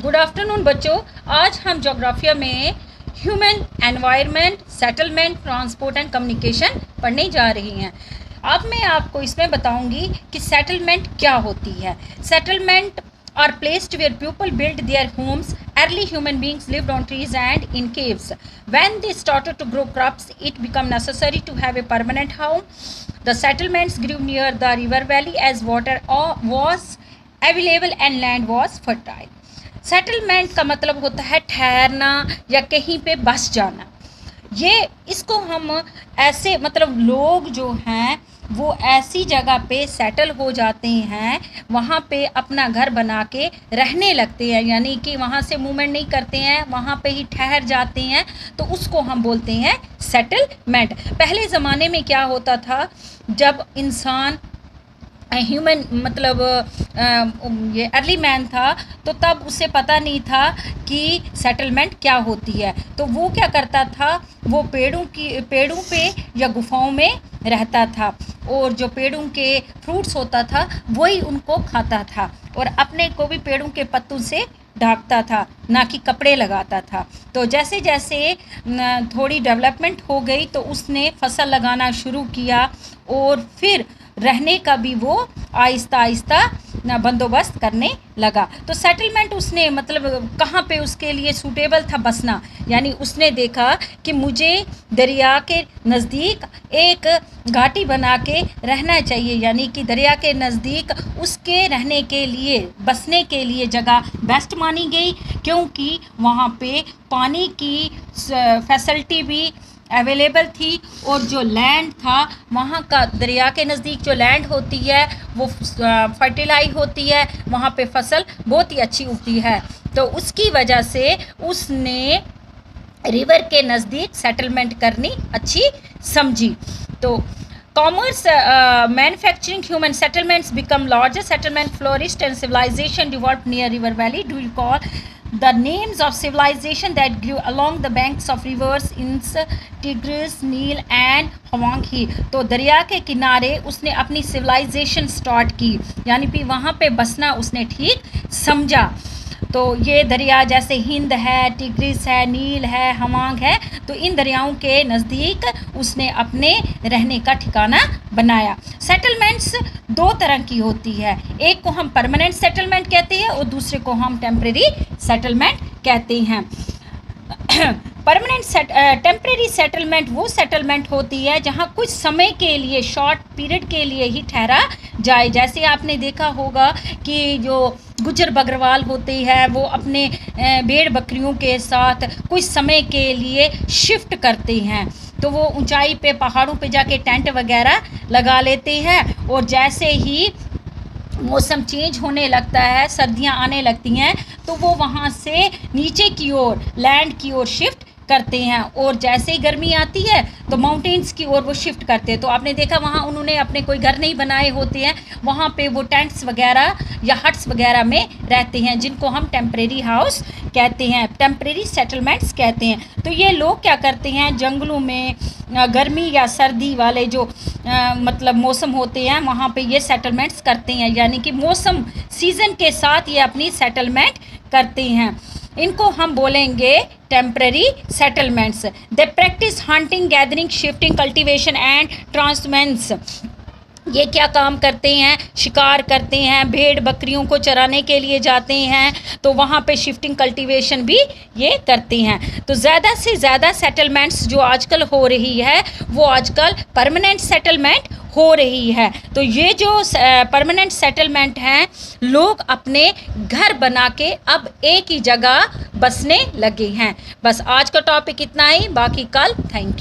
Good afternoon बच्चों। आज हम ज्योग्राफिया में human environment, settlement, transport and communication पढ़ने जा रही हैं। अब मैं आपको इसमें बताऊंगी कि सेटलमेंट क्या होती है। Settlement are placed where people built their homes. Early human beings lived on trees and in caves. When they started to grow crops, it became necessary to have a permanent home. The settlements grew near the river valley as water was available and land was fertile. Settlement का मतलब होता है ठहरना या कहीं पे बस जाना। ये इसको हम ऐसे मतलब लोग जो हैं वो ऐसी जगह पे सेटल हो जाते हैं, वहाँ पे अपना घर बना के रहने लगते हैं, यानी कि वहाँ से मूवमेंट नहीं करते हैं, वहाँ पे ही ठहर जाते हैं, तो उसको हम बोलते हैं सेटलमेंट। पहले ज़माने में क्या होता था, जब इंसान ह्यूमन मतलब ये अर्ली मैन था, तो तब उसे पता नहीं था कि सेटलमेंट क्या होती है। तो वो क्या करता था, वो पेड़ों पे या गुफाओं में रहता था, और जो पेड़ों के फ्रूट्स होता था वही उनको खाता था, और अपने को भी पेड़ों के पत्तों से ढांकता था, ना कि कपड़े लगाता था। तो जैसे जैसे थोड़ी डेवलपमेंट हो गई तो उसने फसल लगाना शुरू किया, और फिर रहने का भी वो आहिस्ता आहिस्ता बंदोबस्त करने लगा। तो सेटलमेंट उसने मतलब कहाँ पे उसके लिए सूटेबल था बसना, यानी उसने देखा कि मुझे दरिया के नज़दीक एक घाटी बना के रहना चाहिए, यानी कि दरिया के नज़दीक उसके रहने के लिए, बसने के लिए जगह बेस्ट मानी गई, क्योंकि वहाँ पे पानी की फैसिलिटी भी अवेलेबल थी, और जो लैंड था वहाँ का, दरिया के नज़दीक जो लैंड होती है वो फर्टिलाइज होती है, वहाँ पे फसल बहुत ही अच्छी उगती है। तो उसकी वजह से उसने रिवर के नज़दीक सेटलमेंट करनी अच्छी समझी। तो commerce, manufacturing, human settlements become larger, settlement flourished and civilization developed near river valley. Do you call the names of civilization that grew along the banks of rivers Indus, Tigris, Nile and Huanghe? तो दरिया के किनारे उसने अपनी civilisation start की, यानी कि वहाँ पे बसना उसने ठीक समझा। तो ये दरिया जैसे हिंद है, टिग्रिस है, नील है, हवांग है, तो इन दरियाओं के नज़दीक उसने अपने रहने का ठिकाना बनाया। सेटलमेंट्स दो तरह की होती है, एक को हम परमानेंट सेटलमेंट कहते हैं और दूसरे को हम टेम्परेरी सेटलमेंट कहते हैं। टेम्परेरी सेटलमेंट वो सेटलमेंट होती है जहाँ कुछ समय के लिए, शॉर्ट पीरियड के लिए ही ठहरा जाए। जैसे आपने देखा होगा कि जो गुजर बकरवाल होते हैं वो अपने भेड़ बकरियों के साथ कुछ समय के लिए शिफ्ट करते हैं, तो वो ऊंचाई पे पहाड़ों पे जाके टेंट वगैरह लगा लेते हैं, और जैसे ही मौसम चेंज होने लगता है, सर्दियां आने लगती हैं, तो वो वहाँ से नीचे की ओर, लैंड की ओर शिफ्ट करते हैं, और जैसे ही गर्मी आती है तो माउंटेन्स की ओर वो शिफ्ट करते हैं। तो आपने देखा वहाँ उन्होंने अपने कोई घर नहीं बनाए होते हैं, वहाँ पे वो टेंट्स वगैरह या हट्स वगैरह में रहते हैं, जिनको हम टेम्परेरी हाउस कहते हैं, टेम्परेरी सेटलमेंट्स कहते हैं। तो ये लोग क्या करते हैं, जंगलों में गर्मी या सर्दी वाले जो मतलब मौसम होते हैं वहाँ पे ये सेटलमेंट्स करते हैं, यानी कि मौसम सीज़न के साथ ये अपनी सेटलमेंट करते हैं। इनको हम बोलेंगे temporary settlements. They practice hunting, gathering, shifting, cultivation and transhumance. ये क्या काम करते हैं, शिकार करते हैं, भेड़ बकरियों को चराने के लिए जाते हैं, तो वहाँ पे शिफ्टिंग, कल्टीवेशन भी ये करते हैं। तो ज़्यादा से ज़्यादा सेटलमेंट्स जो आजकल हो रही है वो आजकल परमानेंट सेटलमेंट हो रही है। तो ये जो परमानेंट सेटलमेंट हैं, लोग अपने घर बना के अब एक ही जगह बसने लगे हैं। बस आज का टॉपिक इतना ही, बाकी कल। Thank you.